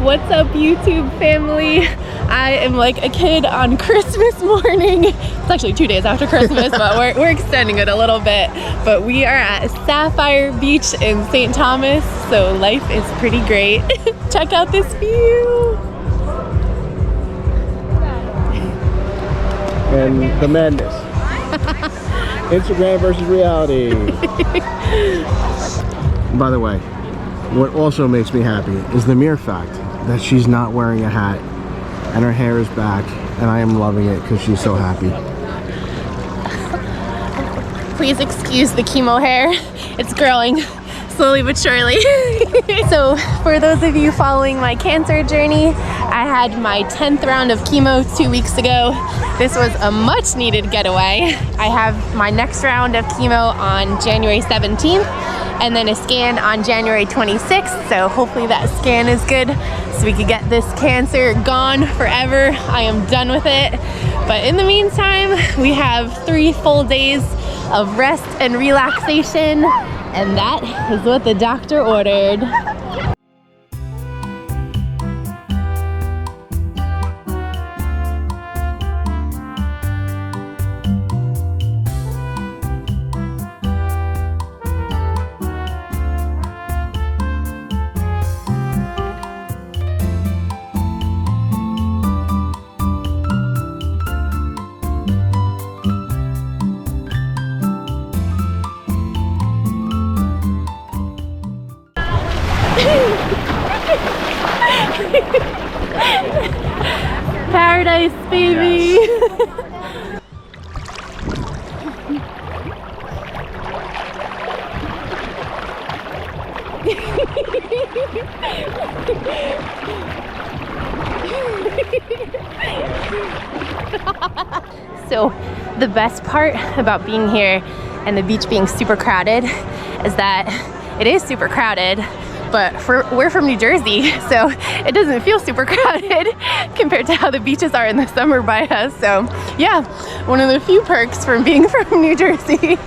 What's up, YouTube family? I am like a kid on Christmas morning. It's actually 2 days after Christmas, but we're extending it a little bit. But we are at Sapphire Beach in St. Thomas, so life is pretty great. Check out this view. And the madness. Instagram versus reality. By the way, what also makes me happy is the mere fact that she's not wearing a hat and her hair is back, and I am loving it because she's so happy. Please excuse the chemo hair. It's growing slowly but surely. So for those of you following my cancer journey, I had my 10th round of chemo 2 weeks ago. This was a much needed getaway. I have my next round of chemo on January 17th and then a scan on January 26th. So hopefully that scan is good so we could get this cancer gone forever. I am done with it. But in the meantime, we have 3 full days of rest and relaxation, and that is what the doctor ordered. Paradise, baby. Yes. So the best part about being here and the beach being super crowded is that it is super crowded, but we're from New Jersey, so it doesn't feel super crowded compared to how the beaches are in the summer by us. So yeah, one of the few perks from being from New Jersey.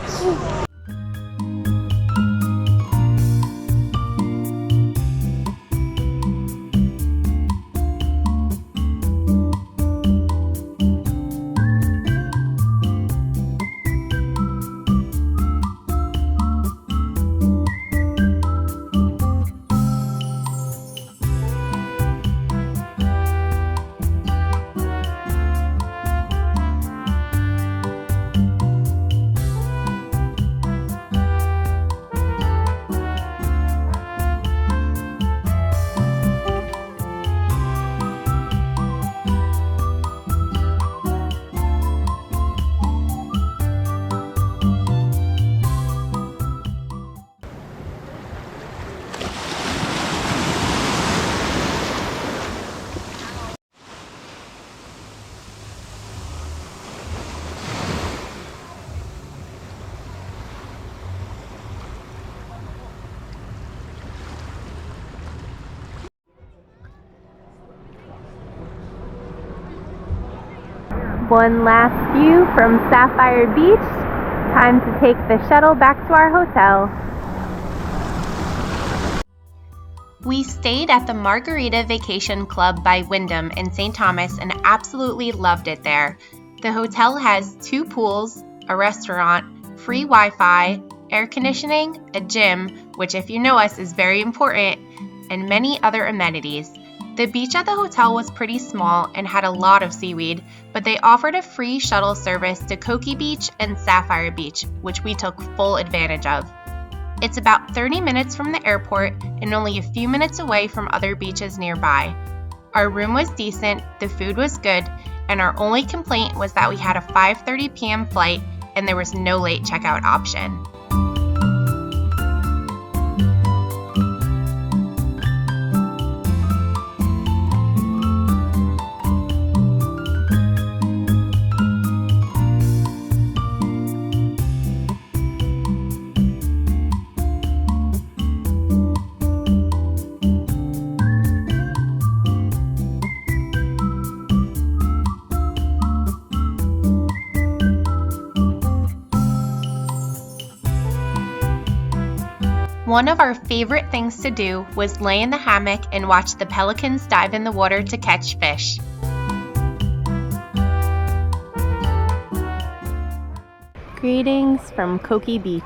One last view from Sapphire Beach. Time to take the shuttle back to our hotel. We stayed at the Margarita Vacation Club by Wyndham in St. Thomas and absolutely loved it there. The hotel has 2 pools, a restaurant, free Wi-Fi, air conditioning, a gym, which if you know us is very important, and many other amenities. The beach at the hotel was pretty small and had a lot of seaweed, but they offered a free shuttle service to Coki Beach and Sapphire Beach, which we took full advantage of. It's about 30 minutes from the airport and only a few minutes away from other beaches nearby. Our room was decent, the food was good, and our only complaint was that we had a 5:30 p.m. flight and there was no late checkout option. one of our favorite things to do was lay in the hammock and watch the pelicans dive in the water to catch fish. Greetings from Coki Beach.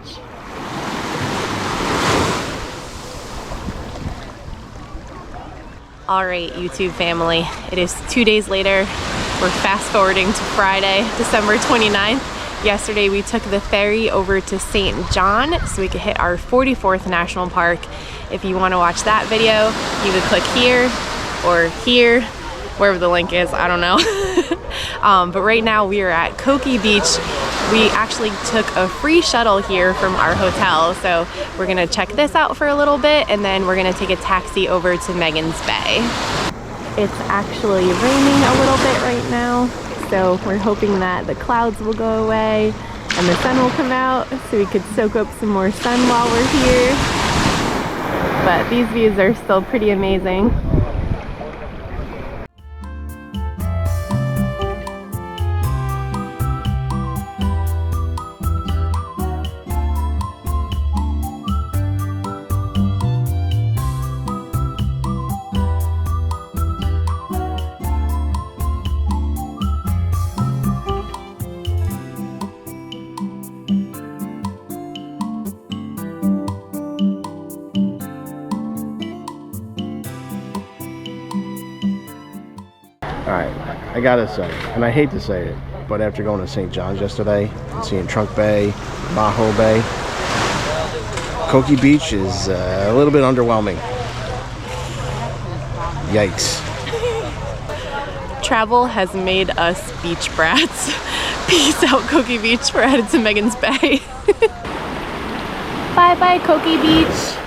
Alright, YouTube family, it is 2 days later. We're fast forwarding to Friday, December 29th. Yesterday we took the ferry over to St. John so we could hit our 44th National Park. If you want to watch that video, you could click here or here, wherever the link is, I don't know. But right now we are at Coki Beach. We actually took a free shuttle here from our hotel, so we're gonna check this out for a little bit and then we're gonna take a taxi over to Magens Bay. It's actually raining a little bit right now, so we're hoping that the clouds will go away and the sun will come out so we could soak up some more sun while we're here. But these views are still pretty amazing. Alright, I gotta say, and I hate to say it, but after going to St. John's yesterday and seeing Trunk Bay, Maho Bay, Coki Beach is a little bit underwhelming. Yikes. Travel has made us beach brats. Peace out, Coki Beach. We're headed to Magens Bay. Bye bye, Coki Beach.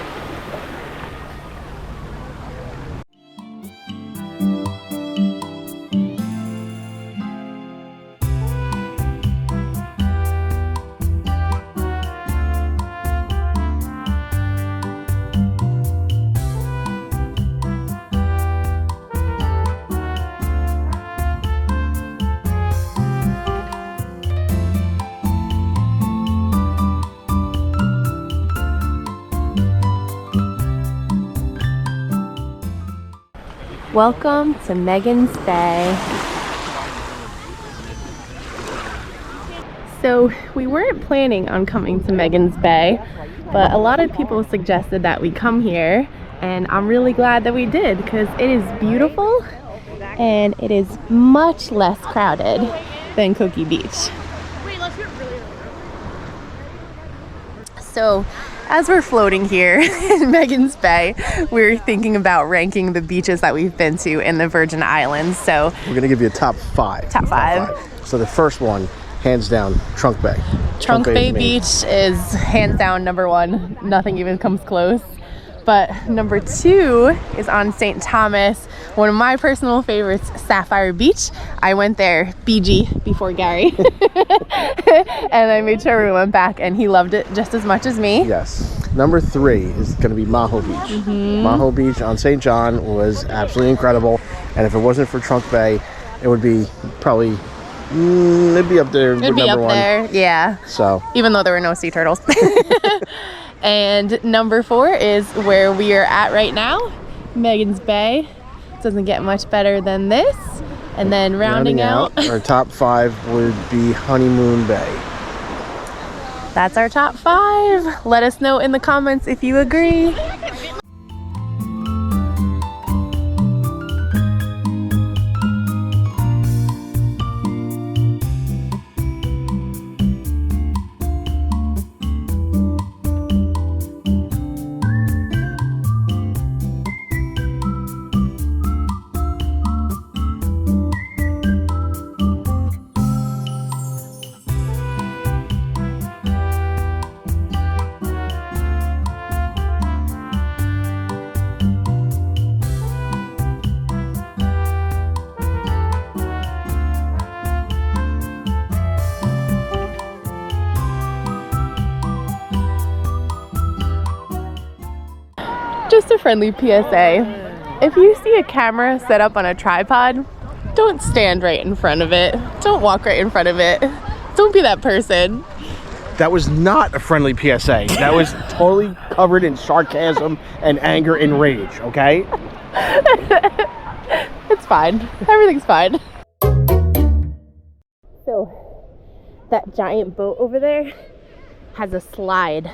Welcome to Magens Bay. So we weren't planning on coming to Magens Bay, but a lot of people suggested that we come here, and I'm really glad that we did because it is beautiful and it is much less crowded than Coki Beach. So as we're floating here in Magens Bay, we're thinking about ranking the beaches that we've been to in the Virgin Islands. So we're gonna give you a top five. Top five. So the first one, hands down, Trunk Bay. Trunk Bay Beach is hands down number one. Nothing even comes close. But number two is on St. Thomas, one of my personal favorites, Sapphire Beach. I went there, BG, before Gary. And I made sure we went back and he loved it just as much as me. Yes. Number three is going to be Maho Beach. Maho Beach on St. John was absolutely incredible. And if it wasn't for Trunk Bay, it would be probably, it'd be up there. It'd be up there, yeah. So. Even though there were no sea turtles. And number four is where we are at right now, Magens Bay. Doesn't get much better than this. And then rounding out our top five would be Honeymoon Bay. That's our top five. Let us know in the comments if you agree. Just a friendly PSA. If you see a camera set up on a tripod, don't stand right in front of it. Don't walk right in front of it. Don't be that person. That was not a friendly PSA. That was totally covered in sarcasm and anger and rage, okay? It's fine. Everything's fine. So, that giant boat over there has a slide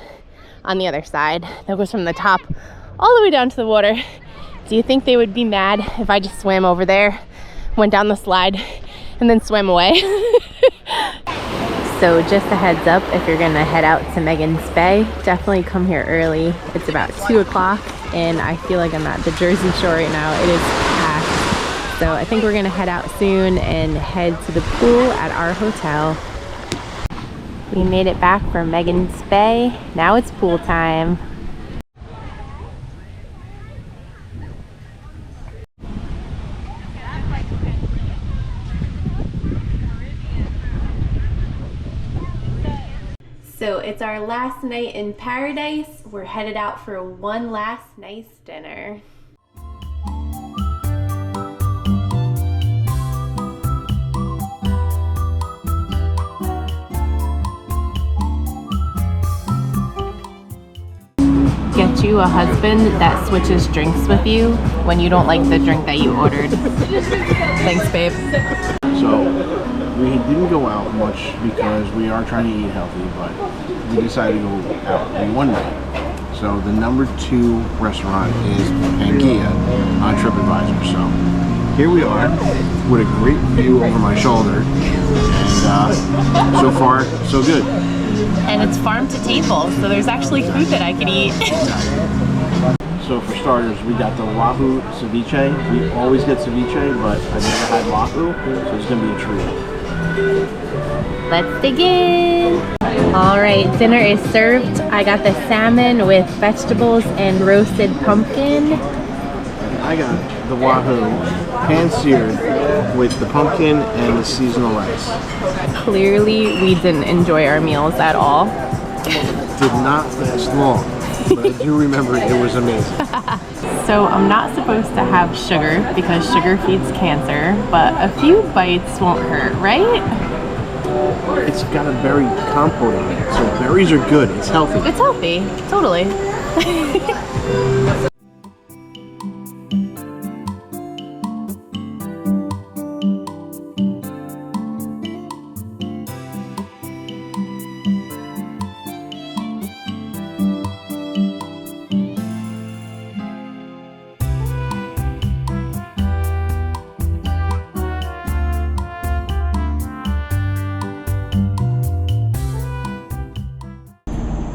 on the other side that goes from the top all the way down to the water. Do you think they would be mad if I just swam over there, went down the slide, and then swam away? So just a heads up, if you're gonna head out to Magens Bay, definitely come here early. It's about 2 o'clock and I feel like I'm at the Jersey Shore right now. It is packed. So I think we're gonna head out soon and head to the pool at our hotel. We made it back from Magens Bay. Now it's pool time. So it's our last night in paradise. We're headed out for one last nice dinner. Get you a husband that switches drinks with you when you don't like the drink that you ordered. Thanks, babe. So, we didn't go out much because we are trying to eat healthy, but we decided to go out one night. So the number 2 restaurant is Pangaea on TripAdvisor. So here we are with a great view over my shoulder, and so far so good. And it's farm to table, so there's actually food that I could eat. So for starters, we got the Wahoo ceviche. We always get ceviche, but I've never had Wahoo, so it's gonna be a treat. Let's dig in. All right, dinner is served. I got the salmon with vegetables and roasted pumpkin. I got the Wahoo pan-seared with the pumpkin and the seasonal rice. Clearly, we didn't enjoy our meals at all. Did not last long, but I do remember it was amazing. So I'm not supposed to have sugar because sugar feeds cancer, but a few bites won't hurt, right? It's got a berry compote in it, so berries are good. It's healthy. It's healthy, totally.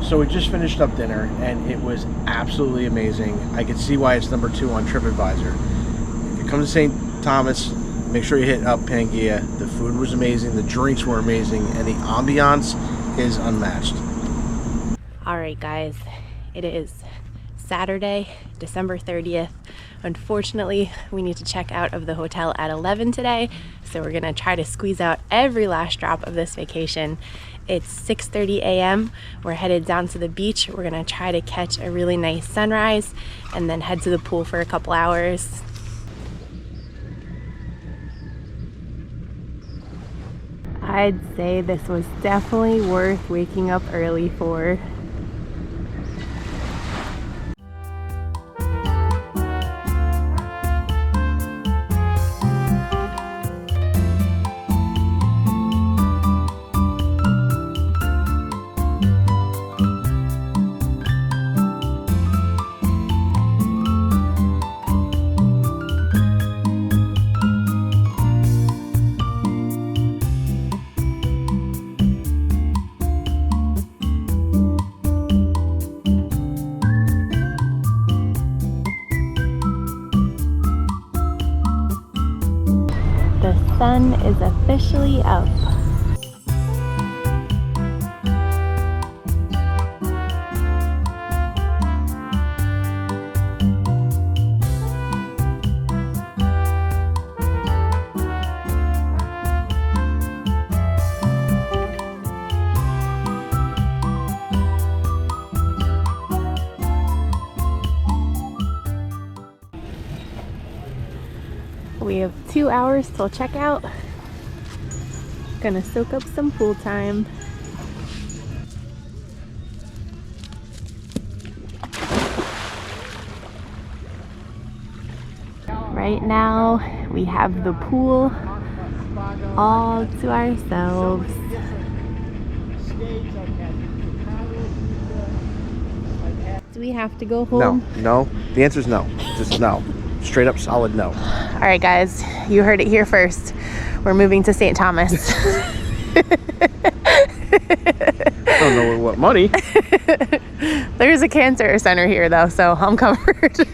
So we just finished up dinner and it was absolutely amazing. I could see why it's number 2 on TripAdvisor. If you come to St. Thomas, make sure you hit up Pangaea. The food was amazing, the drinks were amazing, and the ambiance is unmatched. All right, guys, it is Saturday, December 30th. Unfortunately, we need to check out of the hotel at 11 today, so we're gonna try to squeeze out every last drop of this vacation. It's 6:30 a.m. We're headed down to the beach. We're gonna try to catch a really nice sunrise and then head to the pool for a couple hours. I'd say this was definitely worth waking up early for. The sun is officially up. We have 2 hours till checkout. Gonna soak up some pool time. Right now, we have the pool all to ourselves. Do we have to go home? No. The answer is no. Just no. Straight up solid no. All right, guys, you heard it here first. We're moving to St. Thomas. I don't know what money. There's a cancer center here, though, so I'm covered.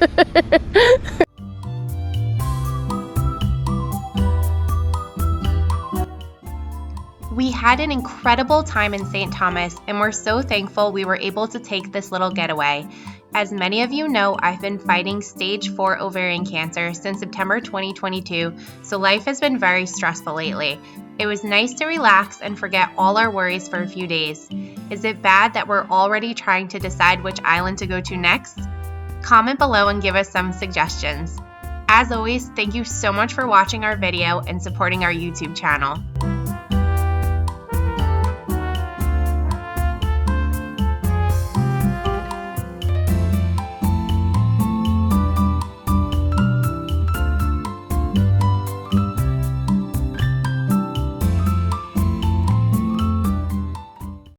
We had an incredible time in St. Thomas, and we're so thankful we were able to take this little getaway. As many of you know, I've been fighting stage 4 ovarian cancer since September 2022, so life has been very stressful lately. It was nice to relax and forget all our worries for a few days. Is it bad that we're already trying to decide which island to go to next? Comment below and give us some suggestions. As always, thank you so much for watching our video and supporting our YouTube channel.